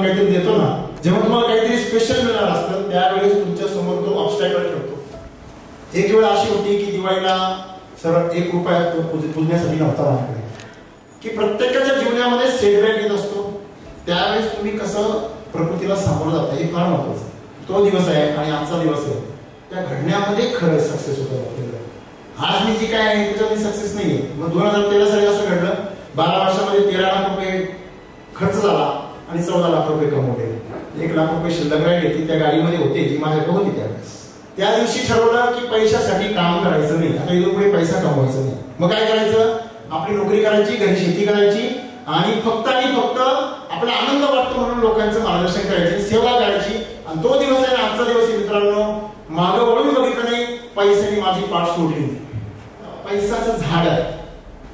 काहीतरी देतो ना, जेव्हा तुम्हाला काहीतरी स्पेशल मिळणार असतं त्यावेळेस तुमच्या समोर तो ऑब्स्टॅकल ठेवतो. एक वेळ अशी होती की दिवाळीला सरळ 1 रुपया पुजण्यासाठी नव्हता माझ्याकडे, की प्रत्येकाच्या जीवनामध्ये सेटबॅक येत असतो. त्यावेळेस तुम्ही कसं प्रकृतीला सामोरं जाता हे फार महत्वाचं. तो दिवस आहे आणि आजचा दिवस आहे, त्या घडण्यामध्ये खरं सक्सेस होतं आपल्याला. आज मी जी काय आहे त्याच्यामध्ये सक्सेस नाहीये. मग 2013 साली असं घडलं, 12 वर्षामध्ये 13 लाख रुपये खर्च झाला आणि 14 लाख रुपये कमवले. 1 लाख रुपये शिल्लक राहिली ती त्या गाडीमध्ये होते जी माझ्याकडे होती त्यावेळेस. त्या दिवशी ठरवलं की पैशासाठी काम करायचं नाही, आता इथून पुढे पैसा कमवायचा नाही. मग काय करायचं, आपली नोकरी करायची, घरी शेती करायची आणि फक्त आपला आनंद वाटतो म्हणून लोकांचं मार्गदर्शन करायचे, सेवा करायची. आणि तो दिवस आहे आजचा दिवस आहे मित्रांनो. मागं वळून बघितलं नाही, पैशाने माझी पाठ सोडली. पैसाचं झाड आहे,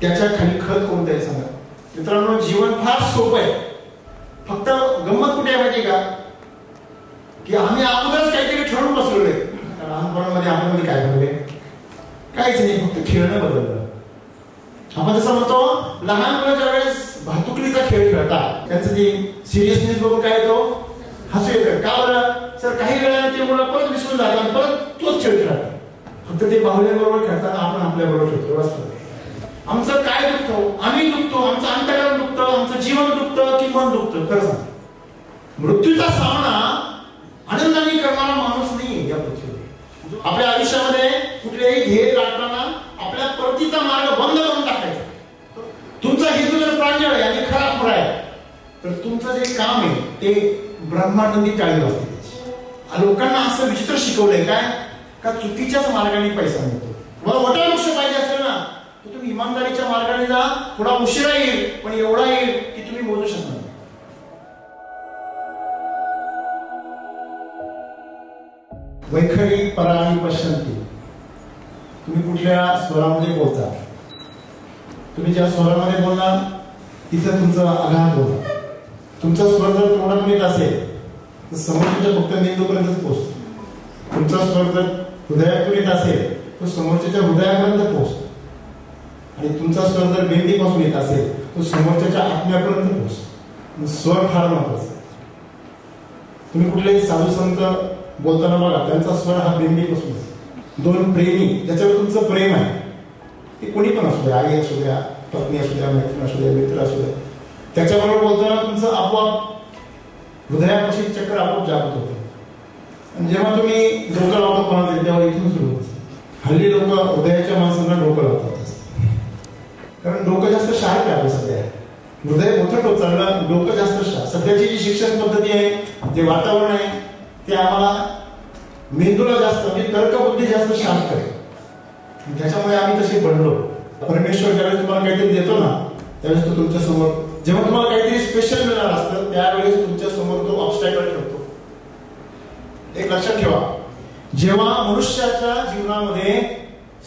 त्याच्या खाली खत कोणतं आहे सांगा मित्रांनो. जीवन फार सोपं आहे, फक्त गंमत कुठे आहे माहिती का, की आम्ही अगोदरच काहीतरी ठरवून बसलेलो आहे. लहानपणामध्ये आपल्यामध्ये काय बनले, काहीच नाही, फक्त खेळणं बदललं. आपण जसं म्हणतो लहान मुलाच्या वेळेस भातुकलीचा खेळ खेळतात, त्यांचं ती सिरियसनेस बघून काय येतो, हसू येतं. का बरं सर, काही वेळाने ते मुलं परत विसरून जातात, परत तोच खेळ खेळतात. फक्त ते बाहुल्यांबरोबर खेळताना आपण आपल्या बरोबर खेळतो. आमचं काय दुखतो, आम्ही दुखतो, आमचं अंतःकरण दुखतं, आमचं जीवन दुखतं की मन दुखतं. खरं सांग, मृत्यूचा सामना आनंदाने करणारा माणूस नाही या पृथ्वीवर. आपल्या आयुष्यामध्ये कुठलेही ध्येय गाठताना आपल्या परतीचा मार्ग बंद करून टाकायचा. तुमचा हेतू जर प्रांजळ आहे आणि खरा खुरा आहे तर तुमचं जे काम आहे ते ब्रह्मांडी टाळी असते. लोकांना असं विचित्र शिकवलंय काय का चुकीच्याच मार्गाने पैसा मिळतो. मला मोठा लक्ष पाहिजे असेल ना तर तुम्ही इमानदारीच्या मार्गाने जा, थोडा उशिरा येईल पण एवढा येईल की तुम्ही मोजू शकणार नाही. वैखरी परा आणि पश्यंती. तुम्ही कुठल्या स्वरामध्ये बोलता, तुम्ही ज्या स्वरामध्ये बोलणार तिथे तुमचं आघात होतं. तुमचा स्वर जर तोंडातून येत असेल तर समोरच्या फक्त मेंदूपर्यंतच पोहोचतो. तुमचा स्वर जर हृदयातून येत असेल तो समोरच्या हृदयापर्यंत पोहोचतो. आणि तुमचा स्वर जर बेंदीपासून येत असेल तो समोरच्या आत्म्यापर्यंत पोहोचतो. स्वर फार महत्वाचा. तुम्ही कुठलेही साधू संत बोलताना बघा, त्यांचा स्वर हा बेंदीपासून. 2 प्रेमी ज्याच्यावर तुमचं प्रेम आहे, ते कोणी पण असू द्या, आई असू द्या, पत्नी असू द्या, मैत्रीण असू द्या, मित्र असू द्या, त्याच्याबरोबर बोलताना तुमचं आपोआप हृदयापाशी चक्र आपोआप जागृत होतं. आणि जेव्हा तुम्ही डोकं लावता कोणाला तेव्हा इथून सुरू होतं. हल्ली लोक हृदयाच्या माणसांना डोकं लावतात, कारण डोकं जास्त शार्प आहे आपलं सध्या. हृदय मोठं होत चाललं, डोकं जास्त शार्प. सध्याची जी शिक्षण पद्धती आहे, जे वातावरण आहे ते आम्हाला मेंदूला जास्त म्हणजे तर्कबुद्धी जास्त शांत करे. त्याच्यामुळे आम्ही तसे बनलो. परमेश्वर ज्यावेळेस तुम्हाला काहीतरी देतो ना त्यावेळेस तो तुमच्या समोर, जेव्हा तुम्हाला काहीतरी स्पेशल मिळणार असतं त्यावेळेस तुमच्या समोर तो ऑब्स्टॅकल ठेवतो. एक लक्षात ठेवा, जेव्हा मनुष्याच्या जीवनामध्ये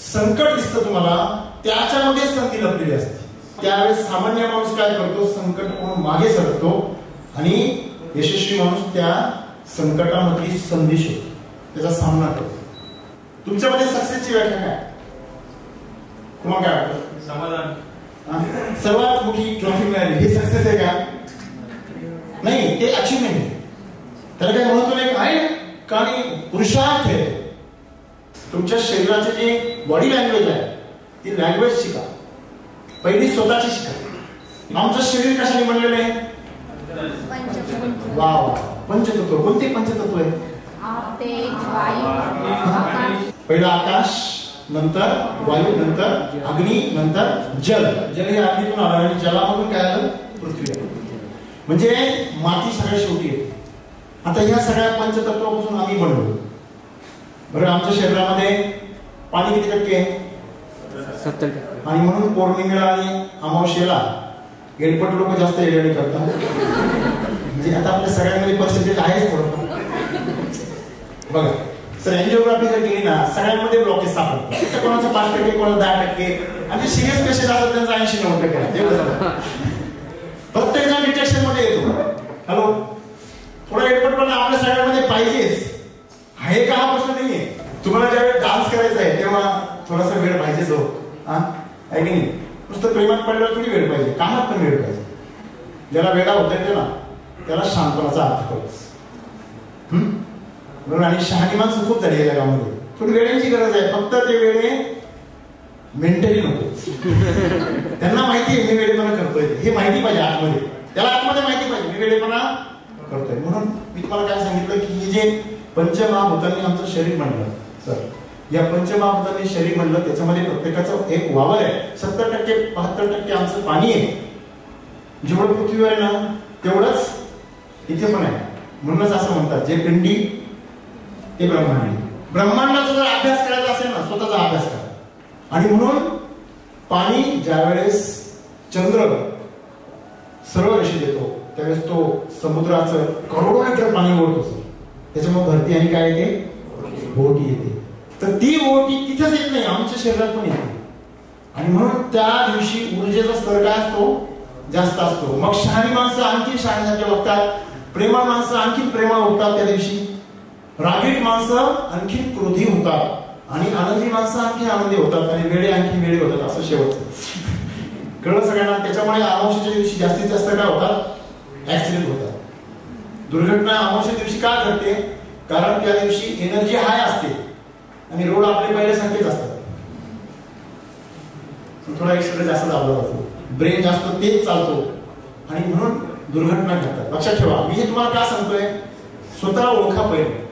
संकट दिसतं तुम्हाला त्याच्यामध्ये संधी लपलेली असते. त्यावेळेस सामान्य माणूस काय करतो, संकट म्हणून मागे सरकतो आणि यशस्वी माणूस त्या संकटामधली संधी शोधतो, त्याचा सामना करतो. तुमच्यामध्ये सक्सेसची व्याख्या काय? तुम्हाला काय वाटतं? समाधान. सर्वात मोठी ट्रॉफी मिळाली हे सक्सेस आहे का? नाही, ते अचिव्हमेंट आहे. त्याला काही महत्व नाही आहे का? आणि पुरुषार्थ आहे. तुमच्या शरीराचे जे बॉडी लँग्वेज आहे ती लँग्वेज शिका. पहिली स्वतःची शिका. आमचं शरीर कशाने बनलेलं आहे? वा वा, पंचतत्व. कोणते पंचतत्व आहे? पहिला आकाश, नंतर वायू, नंतर अग्नी, नंतर जल. जल हे अग्नीतून आलं आणि जलामधून काय आलं? पृथ्वी. म्हणजे माती सगळ्या शेवटी येते. आता ह्या सगळ्या पंचतत्वापासून आम्ही बनलो. बरं, आमच्या शरीरामध्ये पाणी किती टक्के आहे? 70%. आणि म्हणून पौर्णिमेला आणि अमावस्येला एडपट लोक जास्त एडियाने करतात. म्हणजे आता आपल्या सगळ्यांमध्ये पर्सेंटेज आहेच थोडं. बघा सर, एंजिओग्राफी जर केली ना सगळ्यांमध्ये ब्लॉकेज सापडतात. कोणाचं 5%, कोणाचं 10%, आणि सिरियस पेशंट असतात त्यांचं 80-90%. प्रत्येक जण डिटेक्शन मध्ये येतो. हॅलो, थोडा एडपटपणा आपल्या सगळ्यांमध्ये पाहिजेच. आहे का हा प्रश्न नाहीये. तुम्हाला ज्यावेळी डान्स करायचा आहे तेव्हा थोडासा वेळ पाहिजेच हो. आहे की नाही? नुसतं प्रेमात पडल्यावर थोडी वेळ पाहिजे, कामात पण वेळ पाहिजे. ज्याला वेळा होता येते ना त्याला शांतपणाचा अर्थ कळतो. बरोबर. आणि शहाणी माणसं खूप झाली या जगामध्ये. थोडी वेळेची गरज आहे, फक्त ते वेळे मेंटली नको. त्यांना माहिती आहे मी वेळेपणा करतोय, हे माहिती पाहिजे आतमध्ये, त्याला आतमध्ये माहिती पाहिजे मी वेळेपणा करतोय. म्हणून मी तुम्हाला काय सांगितलं की हे जे पंचमहाभूतांनी आमचं शरीर म्हणलं सर, या पंचमहाभूतांनी शरीर म्हणलं त्याच्यामध्ये प्रत्येकाचं एक वावर आहे. 70% 72% आमचं पाणी आहे. जेवढं पृथ्वीवर आहे ना तेवढंच इथे पण आहे. म्हणूनच असं म्हणतात जे पिंडी ते ब्रह्मांड. ब्रह्मांडाचा जर अभ्यास करायचा असेल ना स्वतःचा अभ्यास करा. आणि म्हणून पाणी ज्यावेळेस चंद्र सरळ रेषेत येतो त्यावेळेस तो समुद्राचं करोडो लिटर पाणी ओढतो सर. त्याच्यामुळे भरती आणि काय येते ओहोटी येते. तर ती ओहोटी तिथेच येत नाही, आमच्या शरीरात पण येते. आणि म्हणून त्या दिवशी ऊर्जेचा स्तर काय असतो जास्त असतो. मग शहाणी माणसं आणखी शहाण्यासारखे वागतात, प्रेमळ माणसं आणखी प्रेमळ होतात त्या दिवशी, रागीट माणसं आणखी क्रोधी होतात आणि आनंदी माणसं आणखी आनंदी होतात आणि वेळे आणखी वेळे होतात. असं शेवटचं कळलं सगळ्यांना. त्याच्यामुळे अमावस्येच्या दिवशी जास्तीत जास्त काय होतात ऍक्सिडेंट होतात, दुर्घटना अमावस्येच्या दिवशी का घडते कारण त्या दिवशी एनर्जी हाय असते आणि रोड आपले पहिल्यासारखेच असतात. थोडा एक्सिडेंट जास्त दाबला जातो, ब्रेन जास्त तेज चालतो आणि म्हणून दुर्घटना घडतात. लक्षात ठेवा. मी हे तुम्हाला का सांगतोय स्वतःला ओळखा पहिले.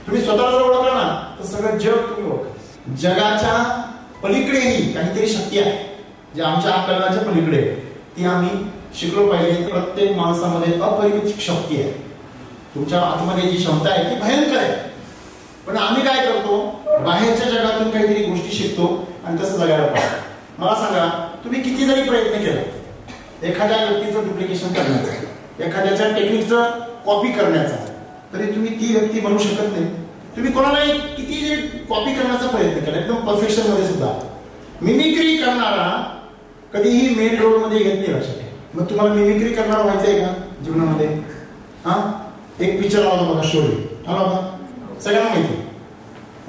तुम्ही स्वतःला जर ओळखलं ना तर सगळं जग तुम्ही ओळखा. जगाच्या पलीकडेही काहीतरी शक्ती आहे जे आमच्या आकलनाच्या पलीकडे ती आम्ही शिकलो पाहिजे. प्रत्येक माणसामध्ये अपरिमित शक्ती आहे. तुमच्या आतमध्ये जी क्षमता आहे ती भयंकर आहे. पण आम्ही काय करतो बाहेरच्या जगातून काहीतरी गोष्टी शिकतो आणि तसं जगायला पाहिजे. मला सांगा तुम्ही किती जरी प्रयत्न केला एखाद्या व्यक्तीचं डुप्लिकेशन करण्याचा, एखाद्याच्या टेक्निकचं कॉपी करण्याचा, तरी तुम्ही ती व्यक्ती बनवू शकत नाही. तुम्ही कोणाला किती कॉपी करण्याचा प्रयत्न केला एकदम परफेक्शन मध्ये सुद्धा, मिमिक्री करणारा कधीही मेन रोड मध्ये येत नाही. लक्षात ठेवा. मग तुम्हाला मिमिक्री करणार व्हायचंय का जीवनामध्ये? हा एक पिक्चर आला बघा शोले, आला होता सगळ्यांना माहिती,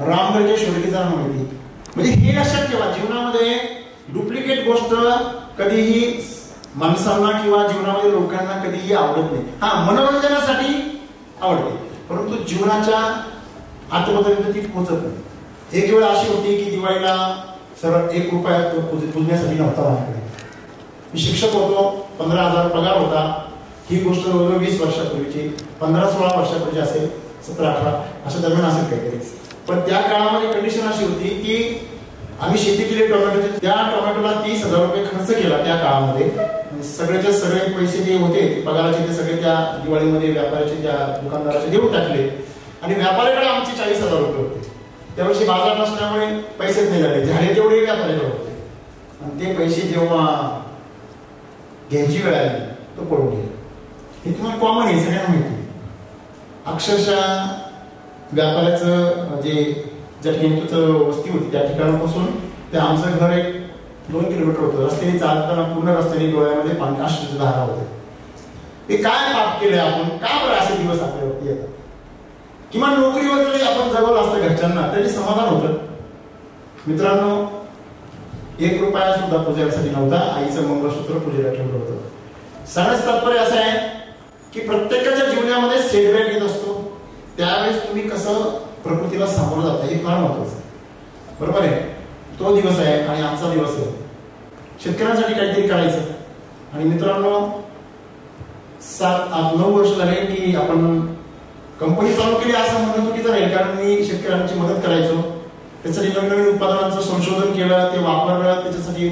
रामगडच्या शोलेचा माहिती. म्हणजे हे लक्षात ठेवा जीवनामध्ये डुप्लिकेट गोष्ट कधीही माणसांना किंवा जीवनामध्ये लोकांना कधीही आवडत नाही. हा मनोरंजनासाठी आवडते परंतु जीवनाच्या आतपर्यंत ती पोहोचत नाही. एक वेळ अशी होती की दिवाळीला सरळ 1 रुपया पुजण्यासाठी नव्हता माझ्याकडे. मी शिक्षक होतो, 15,000 पगार होता. ही गोष्ट जवळजवळ 20 वर्षापूर्वीची, 15-16 वर्षापूर्वी असेल, 17-18 अशा दरम्यान असेल काहीतरी. पण त्या काळामध्ये कंडिशन अशी होती की आम्ही शेती केली टोमॅटोची, त्या टोमॅटोला 30,000 रुपये खर्च केला त्या काळामध्ये. सगळेचे सगळे पैसे जे होते पगाराचे ते सगळे त्या दिवाळीमध्ये व्यापाऱ्याचे त्या दुकानदाराचे देऊन टाकले आणि व्यापाऱ्याकडे आमचे 40,000 रुपये होते. त्यावर्षी बाजार नसल्यामुळे पैसेच नाही झाले, झाले तेवढे व्यापाऱ्याकडे होते. आणि ते पैसे जेव्हा घ्यायची वेळ आली तो पळून गेला. हे तुम्हाला कॉमन आहे, सगळ्यांना माहिती. अक्षरशः व्यापाऱ्याचं जे ज्या ठिकाणी वस्ती होती त्या ठिकाणापासून ते आमचं घर 1-2 किलोमीटर होतं. रस्त्याने चालताना पूर्ण रस्त्याने डोळ्यामध्ये पाणी अश्रूची धारा होते. ते काय पाप केलंय आपण, का बरं असे दिवस आपल्यावरती येतात? किमान नोकरीवर जरी आपण जगवलं असतं घरच्यांना तरी समाधान होतं. मित्रांनो 1 रुपया सुद्धा पूजेसाठी नव्हता. आईचं मंगळसूत्र पूजेला ठेवलं होतं. सगळंच तात्पर्य असं आहे की प्रत्येकाच्या जीवनामध्ये सेटबॅक येत असतो. त्यावेळेस तुम्ही कसं प्रकृतीला सामोरं जाता हे फार महत्वाचं आहे. बरोबर आहे. तो दिवस आहे आणि आजचा दिवस आहे. शेतकऱ्यांसाठी काहीतरी करायचं. आणि मित्रांनो 7-9 वर्ष झाले की आपण कंपनी चालू केली असं म्हणणं चुकीचं नाही, कारण मी शेतकऱ्यांची मदत करायचो. त्यासाठी नवीन उत्पादनांचं संशोधन केलं, ते वापरलं, त्याच्यासाठी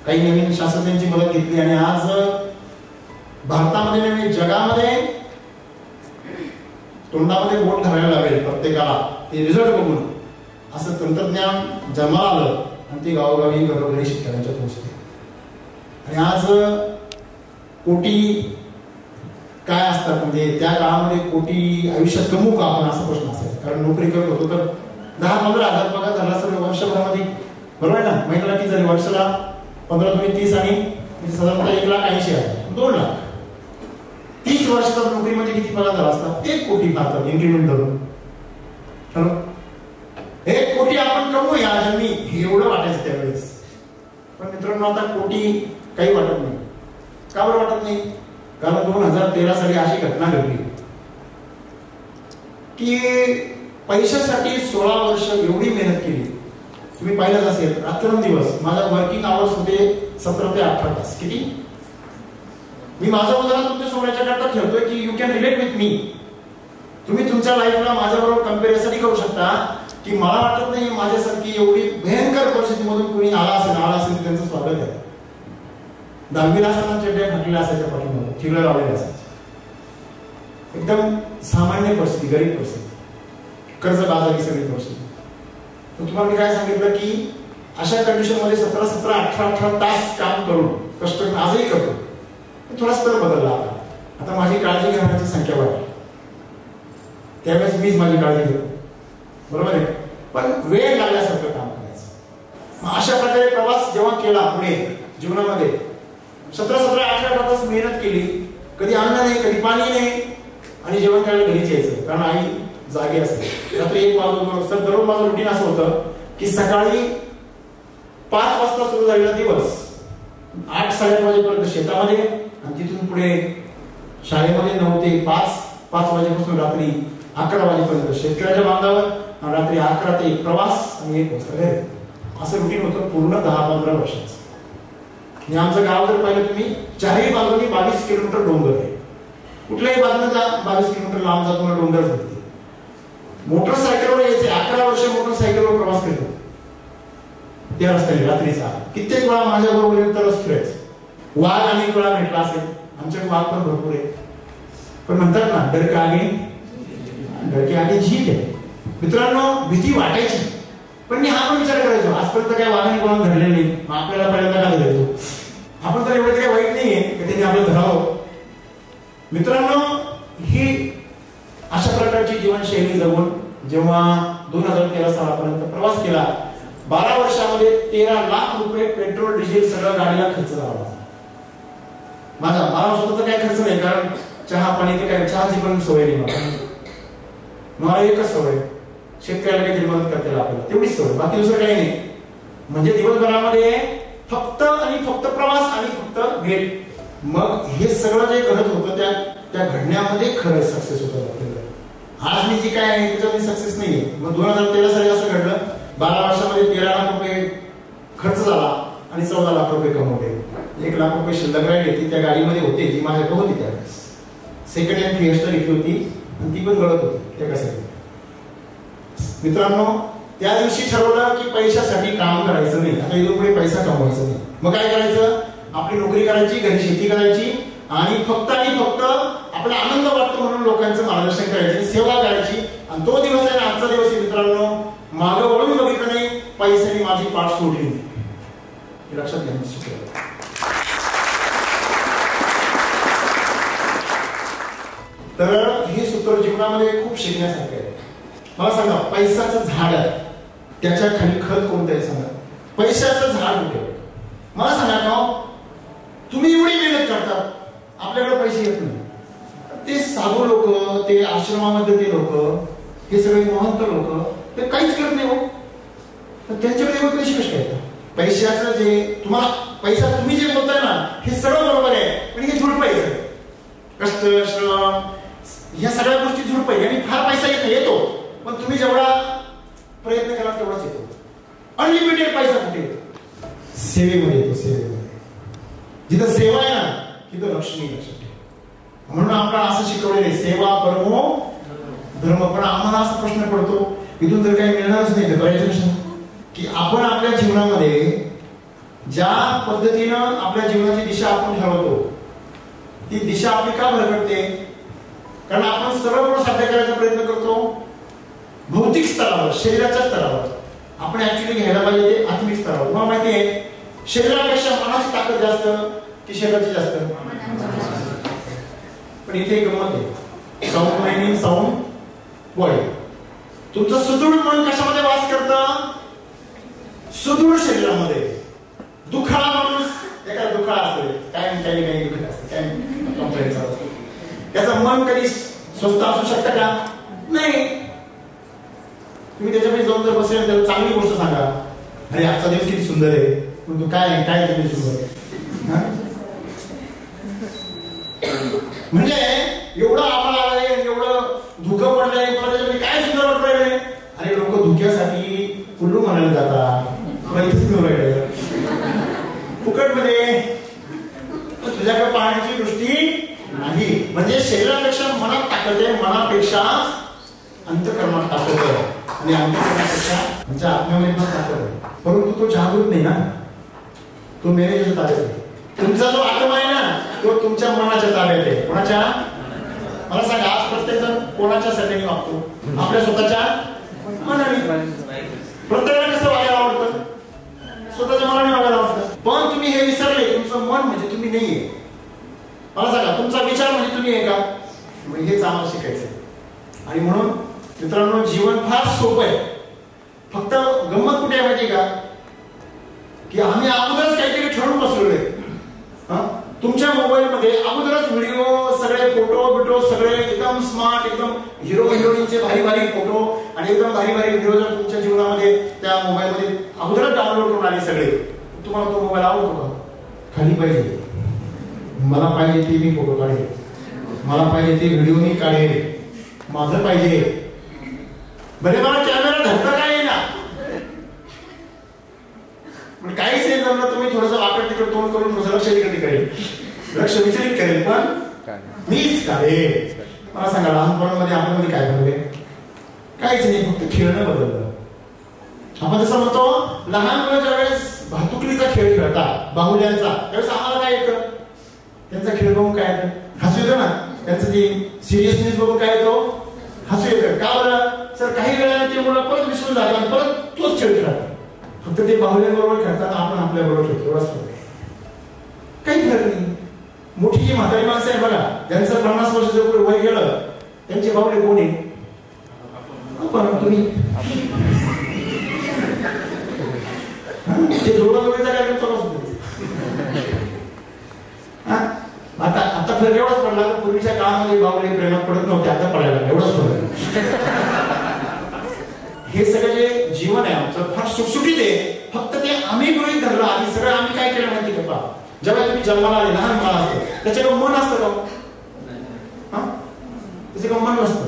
काही नवीन शास्त्रज्ञांची मदत घेतली आणि आज भारतामध्ये नव्हे जगामध्ये तोंडामध्ये बोट घालायला लागेल प्रत्येकाला ते रिझल्ट बघून असं तंत्रज्ञान जन्माला आलं आणि ते गावोगावी घरोघरी शेतकऱ्यांच्या पोहोचते. आणि आज कोटी काय असतात म्हणजे त्या काळामध्ये कोटी आयुष्यात कमवू का आपण असा प्रश्न असायचा. कारण नोकरी करत होतो तर 10-15 हजार पगार झाला सर वर्षभरामध्ये. बरोबर आहे ना. महिन्याला किती झाली वर्षाला 15-30 आणि साधारणतः 1,80,000 2 लाख. 30 वर्षाचा नोकरीमध्ये किती पगार झाला असता? 1 कोटी भारतात इन्क्रीमेंट धरून. 1 कोटी आपण कमवूया जन्मी एवढं वाटायचं त्यावेळेस. पण मित्रांनो आता कोटी काही वाटत नाही. का बरं वाटत नाही? कारण 2013 साली अशी घटना घडली की पैशासाठी 16 वर्ष एवढी मेहनत केली. तुम्ही पाहिलंच असेल, रात्रंदिवस माझा वर्किंग आवर्स होते 17 ते 18 तास. किती? मी माझं उदाहरण तुमच्या समोरच्या करता ठेवतोय की you can relate with me. तुम्ही तुमच्या लाईफला माझ्याबरोबर कम्पेअर यासाठी करू शकता की मला वाटत नाही माझ्यासारखी एवढी भयंकर परिस्थितीमधून कोणी आला असेल त्यांचं स्वागत आहे. 10वीला असताना चड्ड्या फाटलेल्या असायच्या, पाठीमध्ये ठिगळं लावलेले असायचे. एकदम सामान्य परिस्थिती, गरीब परिस्थिती, कर्जबाजारी सगळी परिस्थिती. तुम्हाला मी काय सांगितलं की अशा कंडिशन मध्ये 17, 18 तास काम करून कष्ट आजही करतो. थोडा स्तर बदलला. आता माझी काळजी घेण्याची संख्या वाढली. त्यावेळेस मीच माझी काळजी घेतो, बरोबर आहे, पण वेळ लागल्यासारखं काम करायचं. अशा प्रकारे प्रवास जेव्हा केला पुढे जीवनामध्ये, 17, 18 तास मेहनत केली. कधी अन्न नाही, कधी पाणी नाही, आणि जेवण करायला घरीच यायचं कारण आई जागे असते. रात्री 1 वाजता. दररोज माझं रुटीन असं होतं की सकाळी 5 वाजता सुरू झालेला दिवस 8, 8:30 वाजेपर्यंत शेतामध्ये, आणि तिथून पुढे शाळेमध्ये 9 ते 5 वाजेपासून रात्री 11 वाजेपर्यंत शेतकऱ्याच्या बांधावर, आणि रात्री 11 ते 1 प्रवास, आणि 1 वाजता घरी. असं रुटीन होतं पूर्ण 10-15 वर्षाचं. आणि आमचं गाव जर पाहिलं तुम्ही, चारही बाजूनी 22 किलोमीटर डोंगर आहे. कुठल्याही बाजूने 22 किलोमीटर लांब जातो मला डोंगर भेटते. मोटरसायकलवर यायचे, 11 वर्ष मोटरसायकलवर प्रवास केला त्या रस्त्याने रात्रीचा. कित्येक वेळा माझ्या बरोबर तरच फिरायचं. वाघ अनेक वेळा भेटला असेल, आमच्याकडे वाघ पण भरपूर आहे. पण म्हणतात ना, डर के आगे जीत आहे. मित्रांनो, भीती वाटायची, पण मी हा पण विचार करायचो, आजपर्यंत काय वाघाने कोणाला धरले नाही, आपल्याला पहिल्यांदा काय धरायचो. आपण तर एवढं काही वाईट नाहीये की त्यांनी आपलं धरावं. मित्रांनो, ही अशा प्रकारची जीवनशैली जगून जेव्हा 2013 सालापर्यंत प्रवास केला, 12 वर्षामध्ये 13 लाख रुपये पेट्रोल डिझेल सगळं गाडीला खर्च झाला माझा. मला स्वतःचा काही खर्च नाही, कारण चहा पाणी ते काय, चहाची पण सवय नाही मला एकच सवय, शेतकऱ्याला काहीतरी मदत करता येईल आपल्याला, तेवढीच सवय, बाकी दुसरं काही नाही. म्हणजे दिवसभरामध्ये फक्त आणि फक्त प्रवास आणि फक्त वेळ. मग हे सगळं जे घडत होतं त्या घडण्यामध्ये खरं सक्सेस होतं आपल्याला. आज मी जी काय आहे त्याच्यात मी सक्सेस नाहीये. मग 2013 साली असं घडलं, 12 वर्षामध्ये 13 लाख रुपये खर्च झाला आणि 14 लाख रुपये कमवले. 1 लाख रुपये शिल्लक राहिले, ती त्या गाडीमध्ये होते जी माझ्याकडे होती त्यावेळेस. सेकंड हँड फिएस्टा घेतली होती आणि ती पण गळत होती त्या कशासाठी. मित्रांनो, त्या दिवशी ठरवलं की पैशासाठी काम करायचं नाही, आता इथून पुढे पैसा कमवायचा नाही. मग काय करायचं, आपली नोकरी करायची, घरी शेती करायची, आणि फक्त आपला आनंद वाटतो म्हणून लोकांचं मार्गदर्शन करायचे, सेवा करायची. आणि तो दिवस आहे, आजचा दिवस आहे मित्रांनो. मागं वळून बघितलं नाही, पैशाने माझी पाठ सोडली नाही, हे लक्षात घ्या. तर हे सूत्र जीवनामध्ये खूप शिकण्यासारखं आहे. मला सांगा, पैशाचं झाड आहे, त्याच्या खाली खत कोणतं आहे सांगा. पैशाचं झाड कुठे? मला सांगा ना, तुम्ही एवढी मेहनत करतात, आपल्याकडे पैसे येत नाही. ते साधू लोक, ते आश्रमामध्ये ते लोक, हे सगळे महंत लोक, ते काहीच करत नाही हो. तर त्यांच्याकडे एवढे पैसे कसे येतात? पैशाचं जे तुम्हाला पैसा तुम्ही जे बोलताय ना, हे सगळं बरोबर आहे, पण हे झुडप आहे. कष्ट, श्रम, ह्या सगळ्या गोष्टी झुडप आहे, आणि फार पैसा येतो, पण तुम्ही जेवढा प्रयत्न करा तेवढाच येतो. अनलिमिटेड पैसा कुठे येतो? सेवेमध्ये येतो. सेवेमध्ये जिथं सेवा आहे ना, तिथं लक्ष्मी. लक्षात ठेवा. म्हणून आपल्याला असं शिकवलेले सेवा परमो धर्म. पण आम्हाला असा प्रश्न पडतो, इथून जर काही मिळणारच नाही तर करायचं कशा? की आपण आपल्या जीवनामध्ये ज्या पद्धतीनं आपल्या जीवनाची दिशा आपण ठरवतो, ती दिशा आपली का भरकटते? कारण आपण सर्व गोष्टी साध्य करायचा प्रयत्न करतो भौतिक स्तरावर, शरीराच्या स्तरावर. आपण ऍक्च्युली घ्यायला पाहिजे ते आत्मिक स्तरावर. तुम्हाला माहिती आहे, शरीरापेक्षा मनाची ताकद जास्त की शरीराची जास्त? पण इथे गंमत आहे, साऊंड माइंड साऊंड बॉडी. तुमचं सुदृढ मन कशामध्ये वास करतं? सुदृढ शरीरामध्ये. दुखाळा माणूस, एका दुखाळा असतो, काही दुखत असते, काय कंप्लेंट असतो, त्याचं मन कधी स्वस्थ असू शकतं का? नाही. तुम्ही त्याच्यामध्ये जाऊन जर बसेल, त्याला चांगली गोष्ट सांगा, अरे आजचा दिवस किती सुंदर आहे, तू काय किती सुंदर आहे. म्हणजे एवढं आम्हाला आलंय, एवढं धुकं पडलंय, त्याच्यामध्ये काय सुद्धा वाटत राहिले. अरे लोक धुक्यासाठी कुल्लू म्हणायला जातात, इथेच घेऊन राहिले फुकटमध्ये. तुझ्याकडे पाहण्याची दृष्टी नाही. म्हणजे शरीरापेक्षा मनात ताकद आहे, मनापेक्षा अंतःकरणात ताकद आहे, आणि अंतःकरणापेक्षा म्हणजे आत्म्यामध्ये पण ताकद आहे. परंतु तो जागृत नाही ना, तो मॅनेजरच्या ताब्यात आहे. तुमचा जो आत्मा आहे ना, तो तुमच्या मनाच्या ताब्यात आहे. कोणाच्या? मला सांगा, आज प्रत्येक जण कोणाच्या सत्याने वागतो? आपल्या स्वतःच्या मनाने. प्रत्येकाला कसं वागायला आवडतं? स्वतःच्या मनाने वागायला आवडतं. पण तुम्ही हे विसरले, तुमचं मन म्हणजे तुम्ही नाहीये. मला सांगा, तुमचा विचार म्हणजे तुम्ही आहे का? हेच आम्हाला शिकायचं. आणि म्हणून मित्रांनो, जीवन फार सोपं आहे. फक्त गंमत कुठे आहे माहिती का? की आम्ही अगोदरच काहीतरी ठरवून बसलोय. तुमच्या मोबाईल मध्ये अगोदरच व्हिडिओ, सगळे फोटो बिटो सगळे एकदम स्मार्ट, एकदम हिरो हिरोईनचे भारी भारी फोटो आणि एकदम भारी भारी व्हिडिओ जर तुमच्या जीवनामध्ये त्या मोबाईल मध्ये अगोदरच डाउनलोड करून आले सगळे. तुम्हाला तो मोबाईल आवडतो का? खाली पाहिजे, मला पाहिजे ते मी फोटो काढेल, मला पाहिजे ते व्हिडिओ मी काढेल, माझं पाहिजे. बरे मला कॅमेरा धरता काय ना, पण काहीच नाही जमलं, तुम्ही थोडंसं वाकड तिकडे तोंड करून थोडं लक्ष तिकडे करेल, लक्ष विचलित करेल, पण मीच काढेल. मला सांगा, लहानपणामध्ये आपल्यामध्ये काय बदलले? काहीच नाही, फक्त खेळणं बदललं. आपण जसं म्हणतो, लहान मुलं ज्यावेळेस भातुकलीचा खेळ खेळतात, बाहुल्यांचा, त्यावेळेस आम्हाला काय येतं? त्यांचा खेळ बघून काय येतं? हसू येतं ना. त्यांचं जे सिरियसनेस बघून काय येतो? हसू येतं. का बरं? सर काही वेळाने ते मुलं परत विसरून जातात आणि परत तोच खेळ खेळतात. फक्त ते बाहुल्यांबरोबर खेळताना आपण आपल्या बरोबर खेळतो, एवढाच फरक आहे. काही फरक नाही. मोठी जी म्हातारी माणसं आहे बघा, ज्यांचं 50 वर्षाचं पुढे वय गेलं, त्यांचे बाहुले कोण आहे? आपण, तुम्ही. ते जोडा काय करतो? आता फरक एवढाच पडला तर पूर्वीच्या काळामध्ये बाहुले प्रेमात पडत नव्हते, आता पडायला एवढाच फरक. हे सगळं जे जीवन आहे आमचं फार सुटसुटीत आहे. फक्त ते आम्ही गृहीत धरलं आणि सगळं आम्ही काय केलं माहिती का? जेव्हा तुम्ही जन्माला आले, लहान मुलं असतं, त्याच्याकडे मन असतं का? त्याच्याकडे मन नसतं.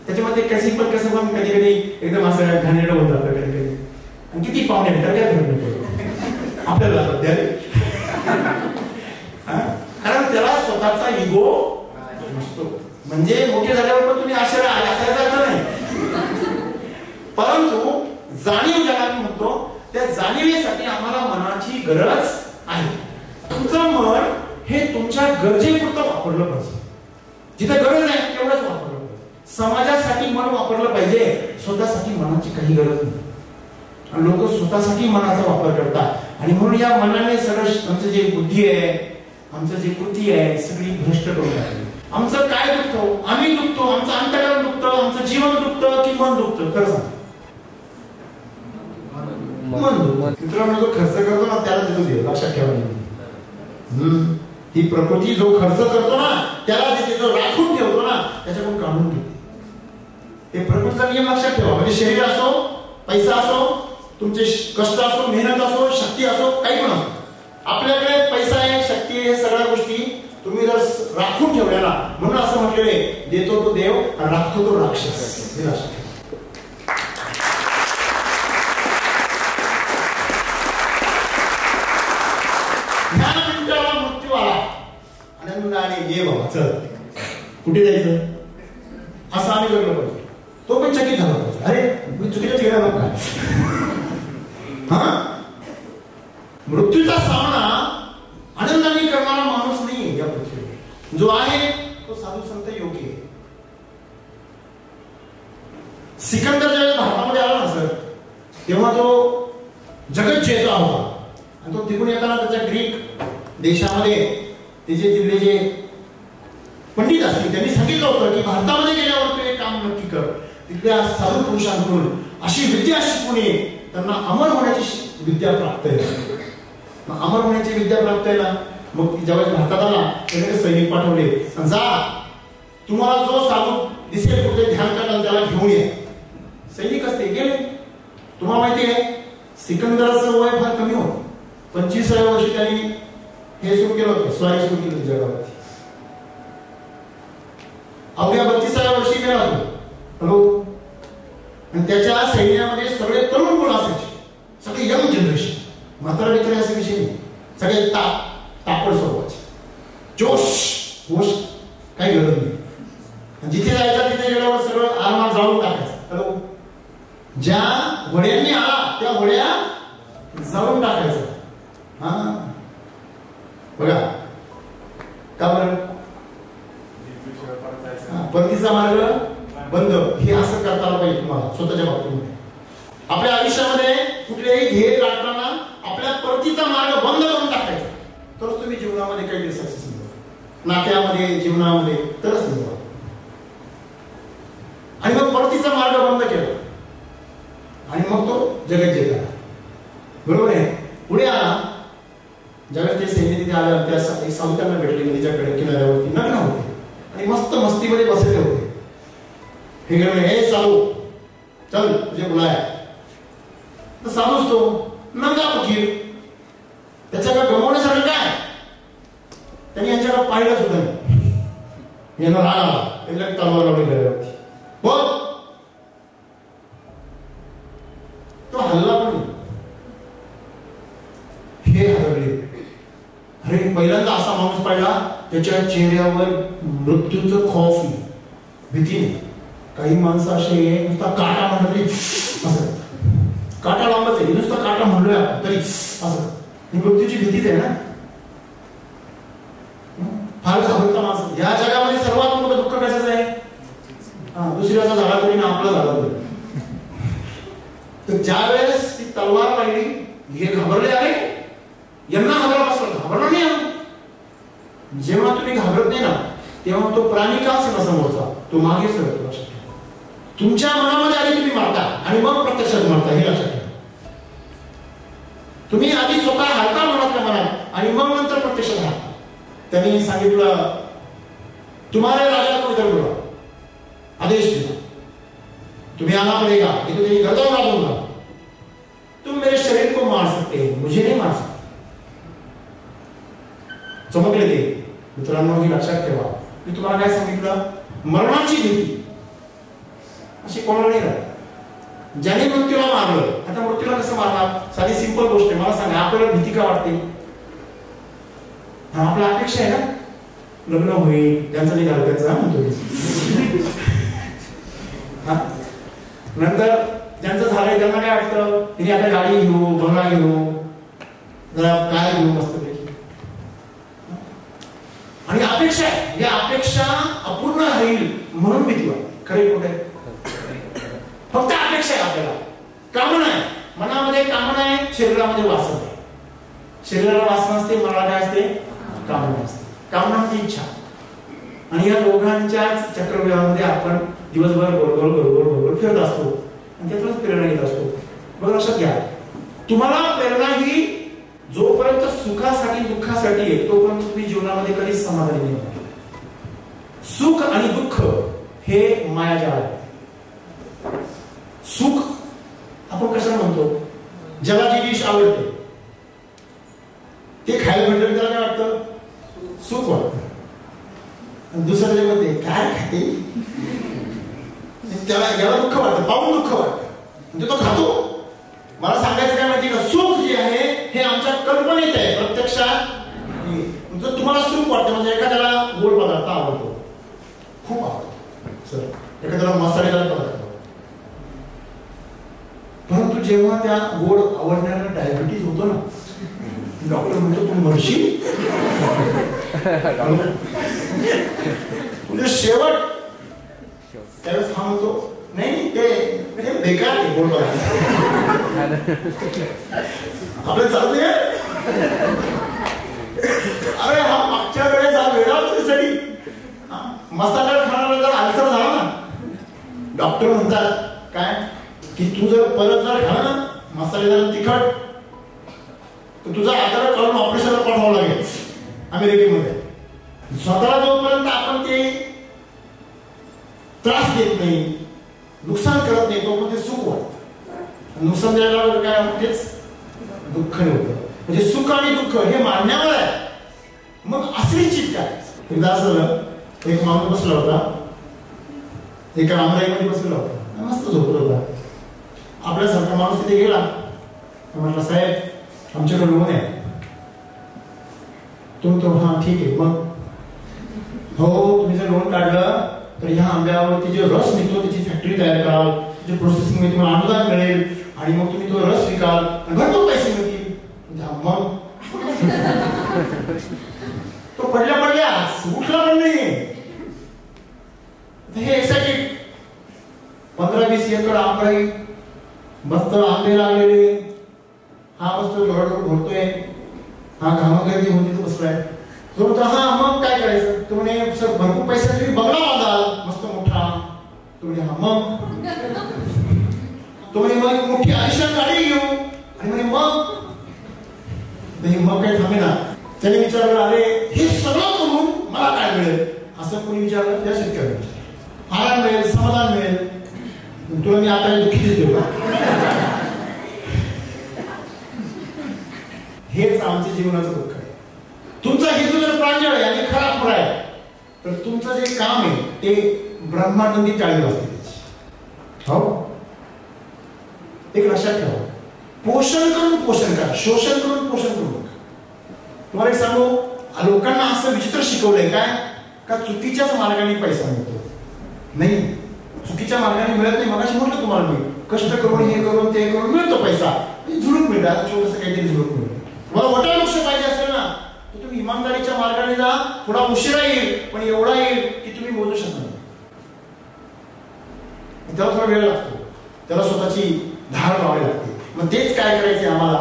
त्याच्यामध्ये कसं पण कधी कधी एकदम असं घाणेरडं होत जातं कधी कधी. आणि किती पाहुणे तर काय फरक पडतो आपल्याला सध्या. कारण त्याला स्वतःचा इगो नसतो. म्हणजे मोठे झाल्यावर पण तुम्ही आश्चर्य असायचं नाही, परंतु जाणीव ज्याला मी म्हणतो, त्या जाणीवेसाठी आम्हाला मनाची गरज आहे. तुमचं मन हे तुमच्या गरजेपुरतं वापरलं पाहिजे. जिथे गरज आहे तेवढंच वापरलं पाहिजे. समाजासाठी मन वापरलं पाहिजे, स्वतःसाठी मनाची काही गरज नाही. लोक स्वतःसाठी मनाचा वापर करतात आणि म्हणून या मनाने सगळं आमचं जे बुद्धी आहे, आमचं जे कृती आहे, सगळी भ्रष्ट करून टाकली. आमचं काय दुखतो? आम्ही दुखतो, आमचं अंतःकरण दुखतं, आमचं जीवन दुखतं की मन दुखतं? खरं सांग. मन दुखतं. मित्रांनो, जो खर्च करतो ना त्याला देतो देव, लक्षात ठेवा. ही प्रकृती जो खर्च करतो ना त्याला देते, जो राखून ठेवतो ना त्याच्याकडून काढून घेते. ते प्रकृतीचा नियम लक्षात ठेवा. म्हणजे शरीर असो, पैसा असो, तुमचे कष्ट असो, मेहनत असो, शक्ती असो, काही पण असो, आपल्याकडे पैसा आहे, शक्ती आहे, सगळ्या गोष्टी तुम्ही जर राखून ठेवल्या ना, म्हणून असं म्हटलेलं आहे, देतो तो देव, राखतो तो राक्षस. ह्या मिनिटाला मृत्यू आला, आनंदाने ये बाबा, चल कुठे जायचं असं आम्ही जगलो पाहिजे. तो पण चकित झाला पाहिजे, अरे मी चुकीच्या ठिकाणी नको काय. मृत्यूचा सामना आनंदाने करणारा माणूस नाही या पृथ्वीवर. जो आहे तो साधू संत योगी आहे. सिकंदर ज्यावेळेस भारतामध्ये आला ना सर, तेव्हा तो जगत जेता होता. आणि तो तिकडून येताना त्याच्या ग्रीक देशामध्ये त्याचे तिथले जे पंडित असतील त्यांनी सांगितलं होतं की भारतामध्ये गेल्यावर तू एक काम नक्की कर, तिथल्या साधू पुरुषांकडून अशी विद्या शिकून ये, त्यांना अमर होण्याची विद्या प्राप्त आहे. अमर होण्याची विद्या प्राप्त आहे ना. मग ज्यावेळेस भारतात आला त्याने सैनिक पाठवले, जा तुम्हाला जो साधू दिसेल कुठे ध्यान करताना त्याला घेऊन ये. सैनिक असते गेले. तुम्हाला माहिती आहे सिकंदराचं वय फार कमी होतं. 25व्या वर्षी त्यांनी हे सुरू केलं होतं, स्वारी सुरू केली होती जगावरती. अवघ्या 32व्या वर्षी गेला तो. हॅलो. आणि त्याच्या सैन्यामध्ये सगळे तरुण मुलं असायचे, सगळे यंग जनरेशन, म्हातारा बितारे असे विषय नाही, सगळे तापड स्वरूपाचे, जोश होश, काही गरज नाही. जिथे जायचं तिथे गेल्यावर सगळं आरमार जाळून टाकायचं. हॅलो. ज्या घोड्यांनी आला त्या घोड्या जाळून टाकायचं. हा बघा का बरं, परतीचा मार्ग बंद. हे असं करता आलं पाहिजे तुम्हाला स्वतःच्या बाबतीमध्ये. आपल्या आयुष्यामध्ये कुठलेही ध्येय गाठताना आपल्या परतीचा मार्ग बंद करून टाकायचा, तरच तुम्ही जीवनामध्ये काही सक्सेस मिळवा, नात्यामध्ये, जीवनामध्ये तरच मिळवा. आणि मग परतीचा मार्ग बंद केला आणि मग तो जगत जिंकला. बरोबर आहे. पुढे आला, जगात ते सैन्य तिथे आल्या, त्या एक सावकारांना भेटले नदीच्याकडे किनाऱ्यावरती, नग्न होते आणि मस्त मस्तीमध्ये बसलेले होते. हे गेले, हे साधू चल तुझे बुलाय. तर साधूच तो नंगा फकीर, त्याच्याकडे गमवण्यासारखं काय, त्यांनी यांच्याकडे पाहिलं सुद्धा नाही. यांना राग आला, त्यांना तलवार लावली गेल्यावरती. बोल. तो हल्ला पण हे हरवले. अरे पहिल्यांदा असा माणूस पाहिला त्याच्या चेहऱ्यावर मृत्यूचं खौफ, भीती नाही. काही माणसं असे नुसता काटा म्हणत असं, काटा लांबच आहे, नुसता काटा म्हणलोय तरी असं, मृत्यूची भीतीच आहे ना. फार घाबरता माणसं. या जगामध्ये सर्वात मोठं दुःख कशाचं आहे, दुसऱ्याचा झाला तरी ना आपला झाला तरी. तर ज्या वेळेस ती तलवार पाहिली, हे घाबरले. आहे यांना घाबरणार नाही. जेव्हा तुम्ही घाबरत नाही ना, तेव्हा तो प्राणी का असेल समोरचा, तो मागे सरतो. लक्षात ठेवा. तुमच्या मनामध्ये आधी तुम्ही मारता आणि मग प्रत्यक्षात मारता, हे लक्षात ठेवा. तुम्ही आधी स्वतः हालता मनात आणि मग नंतर प्रत्यक्षात हालता. त्यांनी सांगितलं, तुम्हाला राजा को इधर बोला, आदेश दिला, तुम्हें आना पड़ेगा, ये तो तेरी गर्दन उड़ा दूंगा, तुम मेरे शरीर को मार सकते हैं, मुझे नहीं मार सकते. चमकले ते. मित्रांनो हे लक्षात ठेवा. मी तुम्हाला काय सांगितलं, मरणाची भीती अशी कोणाला नाही राहत. ज्याने मृत्यूला मारलं, आता मृत्यूला कसं मारणार, साधी सिंपल गोष्ट आहे. मला सांगा, आपल्याला भीती का वाटते. आपला अपेक्षा आहे ना, लग्न होईल, त्यांचं नाही झालं त्याचं म्हणतो. नंतर ज्यांचं झालंय त्यांना काय वाटतं, तिने आता गाडी घेऊ, बंगला घेऊ, जरा काय घेऊ मस्तपैकी. आणि अपेक्षा आहे, या अपेक्षा अपूर्ण राहील म्हणून भीती वाटते. खरे कुठे फक्त अपेक्षा आहे, आपल्याला कामना आहे. मनामध्ये कामना आहे, शरीरामध्ये वासना आहे. शरीराला वासना असते, मनाला काय असते, कामना असते. कामना म्हणजे इच्छा. आणि या दोघांच्याच चक्रव्यूहामध्ये आपण दिवसभर गोल फिरत असतो आणि त्यातूनच प्रेरणा घेत असतो. बघा लक्षात घ्या, तुम्हाला प्रेरणा ही जोपर्यंत सुखासाठी दुःखासाठी आहे तोपर्यंत तुम्ही जीवनामध्ये कधीच समाधानी नाही होणार. सुख आणि दुःख हे मायाजाळ आहे. सुख आपण कशाला म्हणतो, ज्याला जी डिश आवडते ते खायला भेटलं त्याला काय वाटतं, सुख वाटतं. दुसऱ्या जगामध्ये काय खाते त्याला याला दुःख वाटतं, पाहून दुःख वाटतं, म्हणजे तो खातो. मला सांगायचं काय माहिती का, सुख जे आहे हे आमच्या कल्पनेत आहे, प्रत्यक्षात जर तुम्हाला सुख वाटतं म्हणजे एखाद्याला गोड पदार्थ आवडतो, खूप आवडतो सर, एखाद्याला मसालेदार पदार्थ आवडतो, परंतु जेव्हा त्या गोड आवडण्याला डायबिटीज होतो ना, डॉक्टर म्हणतो तू मरशील. म्हणजे शेवट त्यावेळेस हा म्हणतो नाही ते बेकार आहे गोड पदार्थ, आपलं चालतंय. अरे हा मागच्या वेळेस हा वेळा तुझ्यासाठी मसाला खाणारा जर अल्सर झाला ना, डॉक्टर म्हणतात काय की तू जर परत जर खाला ना मसालेदार तिखट तर तुझा आजार काढून ऑपरेशनला पाठवावं लागेल अमेरिकेमध्ये. स्वतःला जोपर्यंत आपण ते त्रास देत नाही, नुकसान करत नाही, तोपर्यंत ते सुख वाटतं. नुकसान द्यायला काय म्हणजेच दुःख होतं. म्हणजे सुख आणि दुःख हे मानण्यावर आहे. मग असली चीज काय. एकदा असं एक माणूस बसला होता एका आमराईमध्ये बसलेला होता, मस्त झोपत होता. आपल्यासारखा माणूस तिथे गेला, म्हटलं साहेब आमच्याकडे लोन आहे. तो हा ठीक आहे. मग हो तुम्ही जर लोन काढलं तर ह्या आंब्यावरती जे रस निघतो त्याची फॅक्टरी तयार कराल, त्याची प्रोसेसिंग मध्ये तुम्हाला अनुदान मिळेल आणि मग तुम्ही तो रस विकाल आणि भरपूर पैसे मिळतील. मग तो पडल्या उठला पण नाही. हे एक्साइटेड. 15-20 एकर आंबाई, मस्त आंबे लागलेले, हा मस्त डोळा भरतोय, हा घामाघाटी होऊन तिथे बसलाय. तो म्हणतो हा मग काय करायचं. तो म्हणे सर भरपूर पैसा तुम्ही बंगला बांधाल मस्त मोठा. तो म्हणे हा मग. तो म्हणे मग मोठी आलिशान गाडी घेऊ. आणि म्हणे मग मग काही थांबे ना. त्याने विचारलं अरे हे सगळं करून मला काय मिळेल. असं कोणी विचारलं त्या शेतकऱ्याला आराम मिळेल, समाधान मिळेल. तुला मी आता दुःखीच देऊ का. हेच आमच्या जीवनाचं दुःख आहे. तुमचा हेतू जर प्रांजळ आहे आणि खरा आहे तर तुमचं जे काम आहे ते ब्रह्मांडी चाळीस असते त्याची. हो एक लक्षात ठेवा. पोषण करून पोषण करा, शोषण करून पोषण करू नका. तुम्हाला एक सांगू, लोकांना असं विचित्र शिकवलंय काय का चुकीच्याच मार्गाने पैसा मिळतो. नाही, चुकीच्या मार्गाने मिळत नाही. मगाशी म्हटलं तुम्हाला मी कष्ट करून हे करून ते करून मिळतो पैसा. झुळूक मिळतात, छोटस काहीतरी झुळूक मिळतं. तुम्हाला मोठा लक्ष पाहिजे असेल ना तर तुम्ही इमानदारीच्या मार्गाने जा. थोडा उशिरा येईल पण एवढा येईल की तुम्ही मोजू शकणार नाही. त्याला थोडा वेळ लागतो, त्याला स्वतःची धार लावावी लागते. मग तेच काय करायचे आम्हाला.